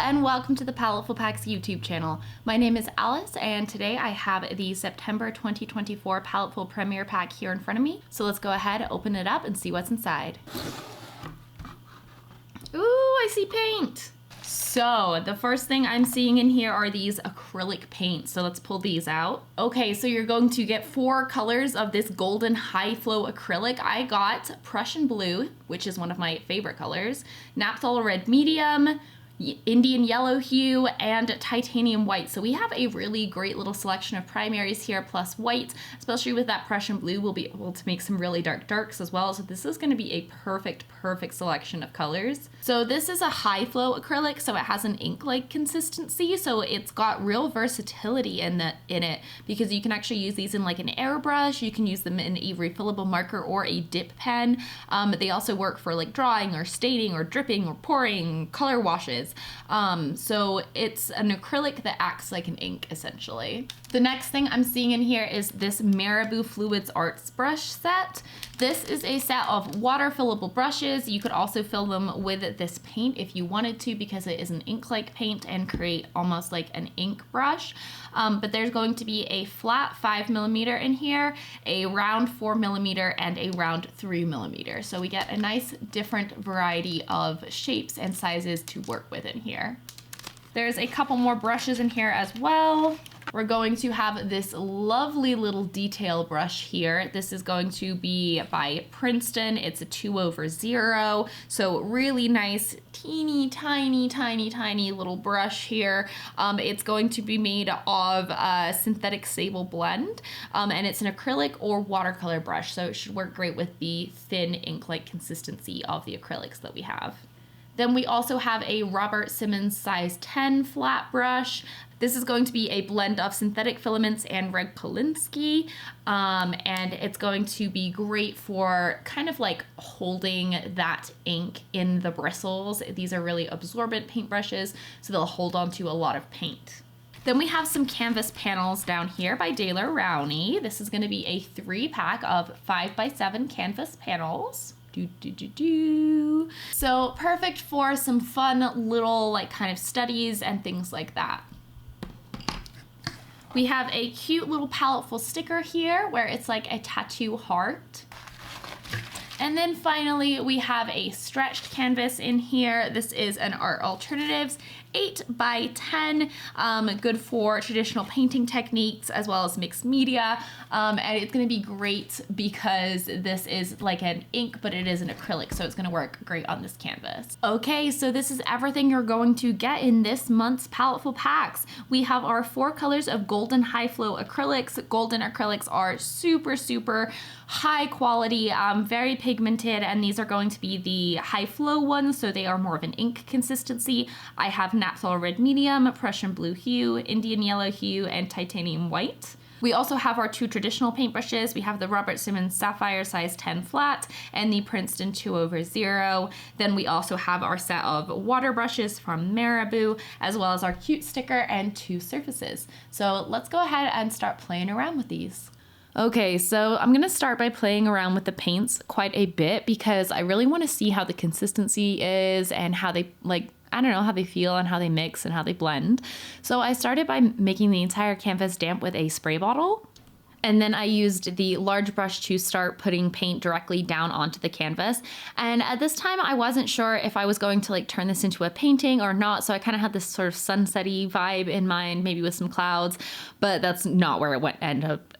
and welcome to the Paletteful Packs YouTube channel. My name is Alice and today I have the September 2024 Paletteful Premier Pack here in front of me. So let's go ahead, open it up and see what's inside. Ooh, I see paint! So the first thing I'm seeing in here are these acrylic paints. So let's pull these out. Okay, so you're going to get 4 colors of this golden high flow acrylic. I got Prussian blue, which is one of my favorite colors, Naphthol red medium, Indian yellow hue, and titanium white. So we have a really great little selection of primaries here plus white, especially with that Prussian blue. We'll be able to make some really dark darks as well. So this is going to be a perfect selection of colors. So this is a high flow acrylic, so it has an ink-like consistency. So it's got real versatility in it because you can actually use these in like an airbrush. You can use them in a refillable marker or a dip pen. They also work for like drawing or staining or dripping or pouring, color washes. So it's an acrylic that acts like an ink essentially. The next thing I'm seeing in here is this Marabou Fluids Arts brush set. This is a set of water fillable brushes. You could also fill them with this paint if you wanted to because it is an ink-like paint and create almost like an ink brush. But there's going to be a flat 5mm in here, a round 4mm, and a round 3mm. So we get a nice different variety of shapes and sizes to work with in here. There's a couple more brushes in here as well. We're going to have this lovely little detail brush here. This is going to be by Princeton. It's a 2/0. So really nice, teeny, tiny little brush here. It's going to be made of a synthetic sable blend. And it's an acrylic or watercolor brush. So it should work great with the thin ink-like consistency of the acrylics that we have. Then we also have a Robert Simmons size 10 flat brush. This is going to be a blend of synthetic filaments and Reg Polinsky, and it's going to be great for kind of like holding that ink in the bristles. These are really absorbent paintbrushes, so they'll hold on to a lot of paint. Then we have some canvas panels down here by Daler Rowney. This is going to be a 3-pack of 5x7 canvas panels. So perfect for some fun little like kind of studies and things like that. We have a cute little Paletteful sticker here where it's like a tattoo heart. And then finally we have a stretched canvas in here. This is an Art Alternatives 8x10, good for traditional painting techniques as well as mixed media. And it's going to be great because this is like an ink, but it is an acrylic, so it's going to work great on this canvas. Okay, so this is everything you're going to get in this month's Paletteful Packs. We have our 4 colors of golden high flow acrylics. Golden acrylics are super high quality, very pigmented, and these are going to be the high flow ones, so they are more of an ink consistency. I have Naphthol red medium, Prussian blue hue, Indian yellow hue, and titanium white. We also have our 2 traditional paintbrushes. We have the Robert Simmons Sapphire size 10 flat and the Princeton 2/0. Then we also have our set of water brushes from Marabou, as well as our cute sticker and 2 surfaces. So let's go ahead and start playing around with these. Okay, so I'm gonna start by playing around with the paints quite a bit because I really want to see how the consistency is and how they I don't know, how they feel and how they mix and how they blend. So I started by making the entire canvas damp with a spray bottle. And then I used the large brush to start putting paint directly down onto the canvas. And at this time, I wasn't sure if I was going to like turn this into a painting or not. So I kind of had this sort of sunset-y vibe in mind, maybe with some clouds, but that's not where it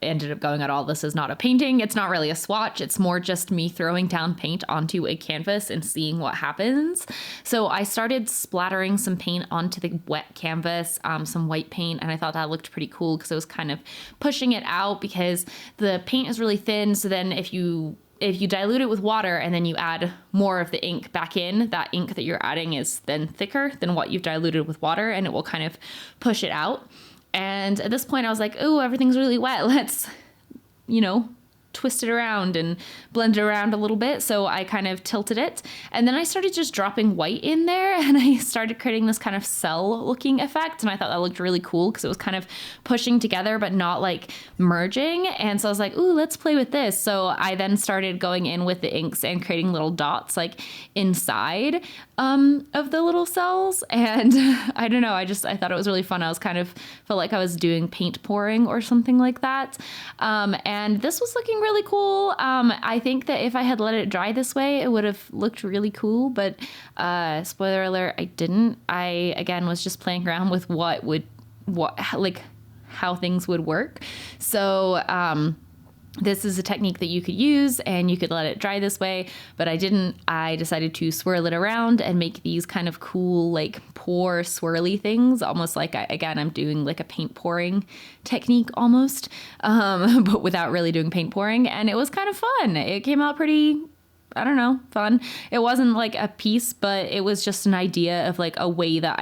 ended up going at all. This is not a painting. It's not really a swatch. It's more just me throwing down paint onto a canvas and seeing what happens. So I started splattering some paint onto the wet canvas, some white paint, and I thought that looked pretty cool because it was kind of pushing it out because the paint is really thin. So then if you dilute it with water and then you add more of the ink back in, that ink that you're adding is then thicker than what you've diluted with water, and it will kind of push it out. And at this point I was like, oh, everything's really wet. Let's, twist it around and blend it around a little bit. So I kind of tilted it, and then I started just dropping white in there, and I started creating this kind of cell looking effect. And I thought that looked really cool because it was kind of pushing together but not like merging. And so I was like, ooh, let's play with this. So I then started going in with the inks and creating little dots like inside of the little cells. And I don't know, I thought it was really fun. I was kind of felt like I was doing paint pouring or something like that. And this was looking really cool. I think that if I had let it dry this way, it would have looked really cool. But spoiler alert, I didn't. I, again, was just playing around with how things would work. So, this is a technique that you could use, and you could let it dry this way, but I didn't. I decided to swirl it around and make these kind of cool, like pour swirly things, almost like, I'm doing like a paint pouring technique almost, but without really doing paint pouring. And it was kind of fun. It came out pretty, I don't know, fun. It wasn't like a piece, but it was just an idea of like a way that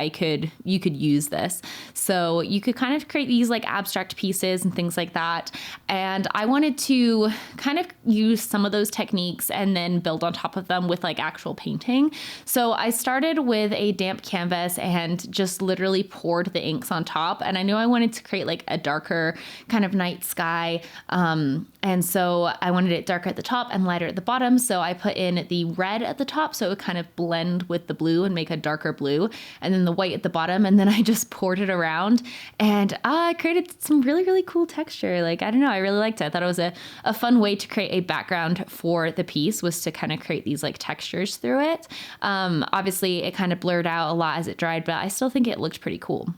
you could use this. So you could kind of create these like abstract pieces and things like that. And I wanted to kind of use some of those techniques and then build on top of them with like actual painting. So I started with a damp canvas and just literally poured the inks on top. And I knew I wanted to create like a darker kind of night sky. And so I wanted it darker at the top and lighter at the bottom. So I put in the red at the top so it would kind of blend with the blue and make a darker blue, and then the white at the bottom. And then I just poured it around, and I created some really, really cool texture. Like, I don't know, I really liked it. I thought it was a fun way to create a background for the piece, was to kind of create these like textures through it. Obviously it kind of blurred out a lot as it dried, but I still think it looked pretty cool.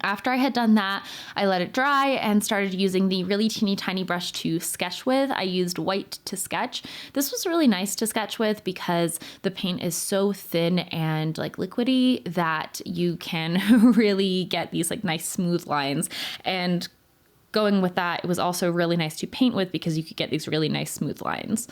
After I had done that, I let it dry and started using the really teeny tiny brush to sketch with. I used white to sketch. This was really nice to sketch with because the paint is so thin and like liquidy that you can really get these like nice smooth lines. And going with that, it was also really nice to paint with because you could get these really nice smooth lines.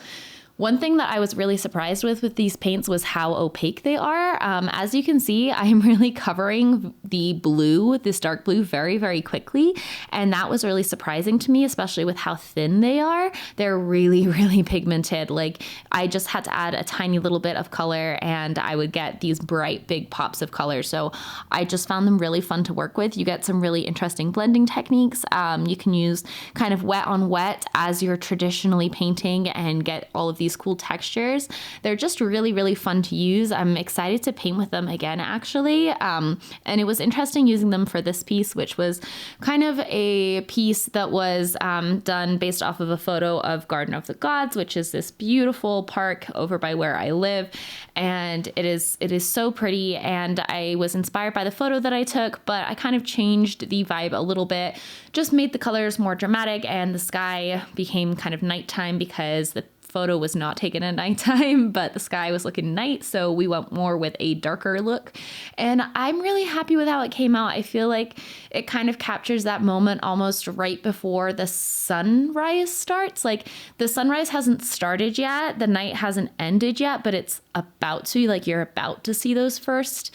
One thing that I was really surprised with these paints was how opaque they are. As you can see, I'm really covering the blue, this dark blue, very, very quickly. And that was really surprising to me, especially with how thin they are. They're really, really pigmented. Like, I just had to add a tiny little bit of color and I would get these bright, big pops of color. So I just found them really fun to work with. You get some really interesting blending techniques. You can use kind of wet on wet as you're traditionally painting and get all of these cool textures. They're just really, really fun to use. I'm excited to paint with them again, actually. And it was interesting using them for this piece, which was kind of a piece that was done based off of a photo of Garden of the Gods, which is this beautiful park over by where I live. And it is so pretty. And I was inspired by the photo that I took, but I kind of changed the vibe a little bit, just made the colors more dramatic, and the sky became kind of nighttime because the photo was not taken at nighttime, but the sky was looking night, so we went more with a darker look. And I'm really happy with how it came out. I feel like it kind of captures that moment almost right before the sunrise starts. Like, the sunrise hasn't started yet, the night hasn't ended yet, but it's about to. Like, you're about to see those first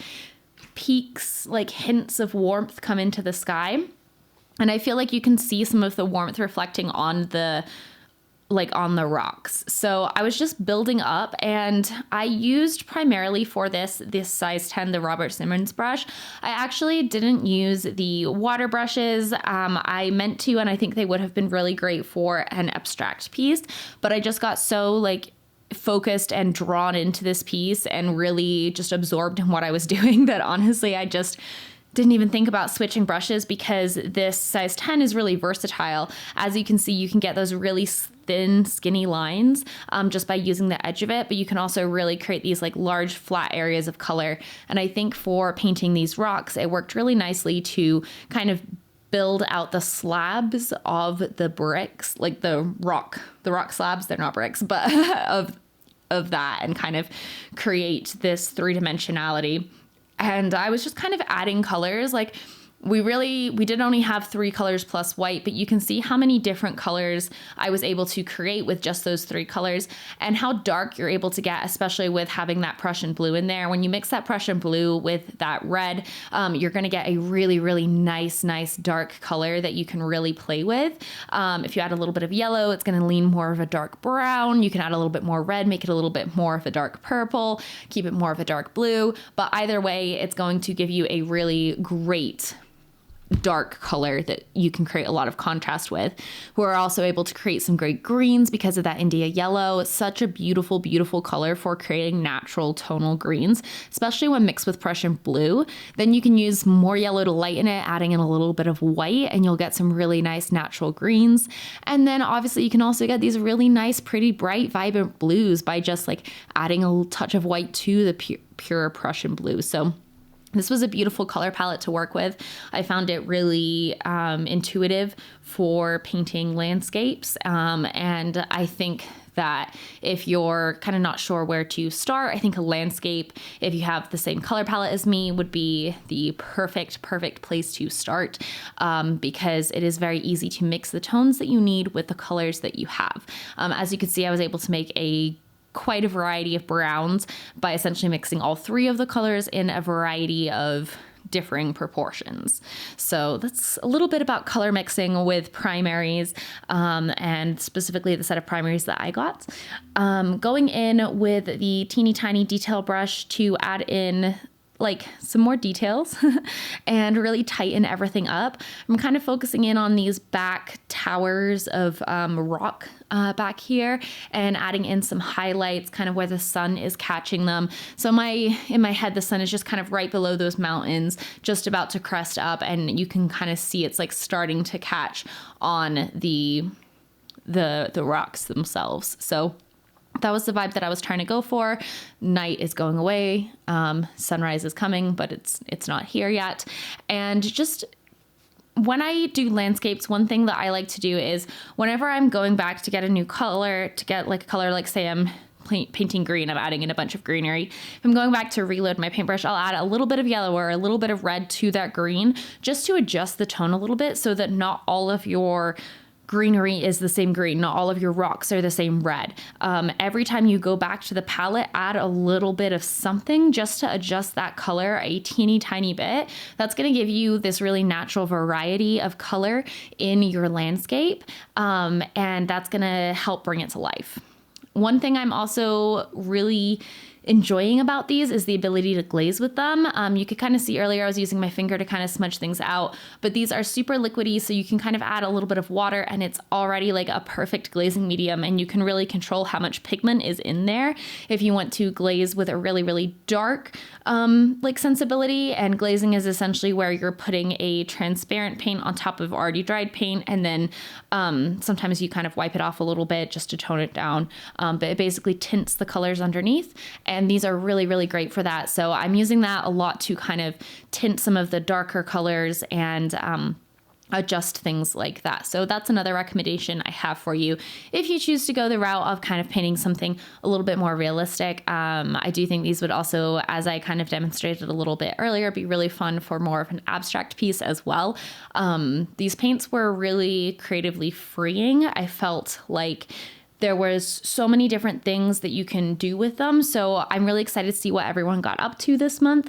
peaks, like hints of warmth come into the sky. And I feel like you can see some of the warmth reflecting on the rocks. So I was just building up, and I used primarily for this size 10, the Robert Simmons brush. I actually didn't use the water brushes. I meant to, and I think they would have been really great for an abstract piece, but I just got so like focused and drawn into this piece and really just absorbed in what I was doing that honestly, I just didn't even think about switching brushes, because this size 10 is really versatile. As you can see, you can get those really thin, skinny lines just by using the edge of it, but you can also really create these like large flat areas of color. And I think for painting these rocks, it worked really nicely to kind of build out the slabs of the bricks, like the rock slabs, they're not bricks, but of that, and kind of create this three-dimensionality. And I was just kind of adding colors. Like, we did only have 3 colors plus white, but you can see how many different colors I was able to create with just those 3 colors, and how dark you're able to get, especially with having that Prussian blue in there. When you mix that Prussian blue with that red, you're going to get a really, really nice dark color that you can really play with. If you add a little bit of yellow, it's going to lean more of a dark brown. You can add a little bit more red, make it a little bit more of a dark purple, keep it more of a dark blue. But either way, it's going to give you a really great dark color that you can create a lot of contrast with. We're also able to create some great greens because of that India yellow. It's such a beautiful, beautiful color for creating natural tonal greens, especially when mixed with Prussian blue. Then you can use more yellow to lighten it, adding in a little bit of white, and you'll get some really nice natural greens. And then obviously you can also get these really nice, pretty, bright, vibrant blues by just like adding a little touch of white to the pure Prussian blue. So this was a beautiful color palette to work with. I found it really intuitive for painting landscapes. And I think that if you're kind of not sure where to start, I think a landscape, if you have the same color palette as me, would be the perfect place to start, because it is very easy to mix the tones that you need with the colors that you have. As you can see, I was able to make quite a variety of browns by essentially mixing all 3 of the colors in a variety of differing proportions. So that's a little bit about color mixing with primaries, and specifically the set of primaries that I got. Going in with the teeny tiny detail brush to add in like some more details and really tighten everything up. I'm kind of focusing in on these back towers of rock back here, and adding in some highlights kind of where the sun is catching them. So in my head, the sun is just kind of right below those mountains, just about to crest up, and you can kind of see it's like starting to catch on the rocks themselves. So that was the vibe that I was trying to go for. Night is going away. Sunrise is coming, but it's not here yet. And just when I do landscapes, one thing that I like to do is whenever I'm going back to get a new color, to get like a color, like say I'm painting green, I'm adding in a bunch of greenery. If I'm going back to reload my paintbrush, I'll add a little bit of yellow or a little bit of red to that green, just to adjust the tone a little bit so that not all of your greenery is the same green, not all of your rocks are the same red. Every time you go back to the palette, add a little bit of something just to adjust that color a teeny tiny bit. That's going to give you this really natural variety of color in your landscape, and that's going to help bring it to life. One thing I'm also really enjoying about these is the ability to glaze with them. You could kind of see earlier I was using my finger to kind of smudge things out, but these are super liquidy, so you can kind of add a little bit of water and it's already like a perfect glazing medium, and you can really control how much pigment is in there. If you want to glaze with a really, really dark like sensibility, and glazing is essentially where you're putting a transparent paint on top of already dried paint, and then sometimes you kind of wipe it off a little bit just to tone it down, but it basically tints the colors underneath. And these are really, really great for that. So I'm using that a lot to kind of tint some of the darker colors and adjust things like that. So that's another recommendation I have for you if you choose to go the route of kind of painting something a little bit more realistic. I do think these would also, as I kind of demonstrated a little bit earlier, be really fun for more of an abstract piece as well. These paints were really creatively freeing. I felt like there was so many different things that you can do with them. So I'm really excited to see what everyone got up to this month.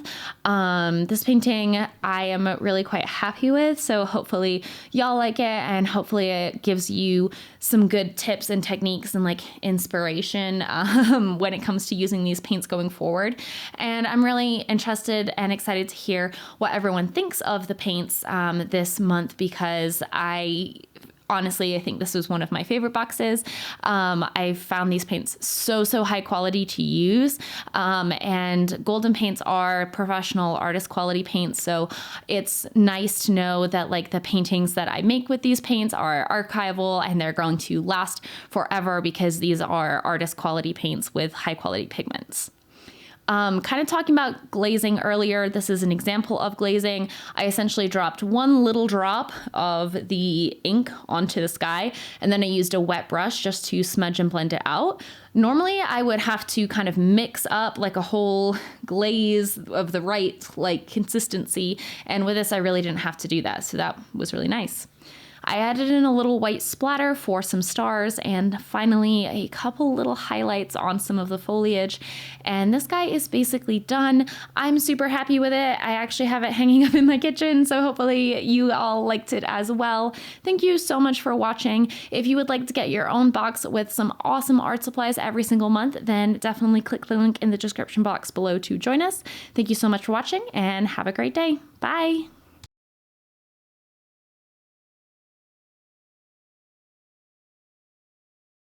This painting I am really quite happy with. So hopefully y'all like it, and hopefully it gives you some good tips and techniques and like inspiration when it comes to using these paints going forward. And I'm really interested and excited to hear what everyone thinks of the paints this month, because honestly, I think this was one of my favorite boxes. I found these paints so high quality to use. And Golden paints are professional artist quality paints. So it's nice to know that like the paintings that I make with these paints are archival and they're going to last forever, because these are artist quality paints with high quality pigments. Kind of talking about glazing earlier, this is an example of glazing. I essentially dropped one little drop of the ink onto the sky, and then I used a wet brush just to smudge and blend it out. Normally I would have to kind of mix up like a whole glaze of the right like consistency, and with this I really didn't have to do that, so that was really nice. I added in a little white splatter for some stars, and finally a couple little highlights on some of the foliage. And this guy is basically done. I'm super happy with it. I actually have it hanging up in my kitchen, so hopefully you all liked it as well. Thank you so much for watching. If you would like to get your own box with some awesome art supplies every single month, then definitely click the link in the description box below to join us. Thank you so much for watching, and have a great day. Bye!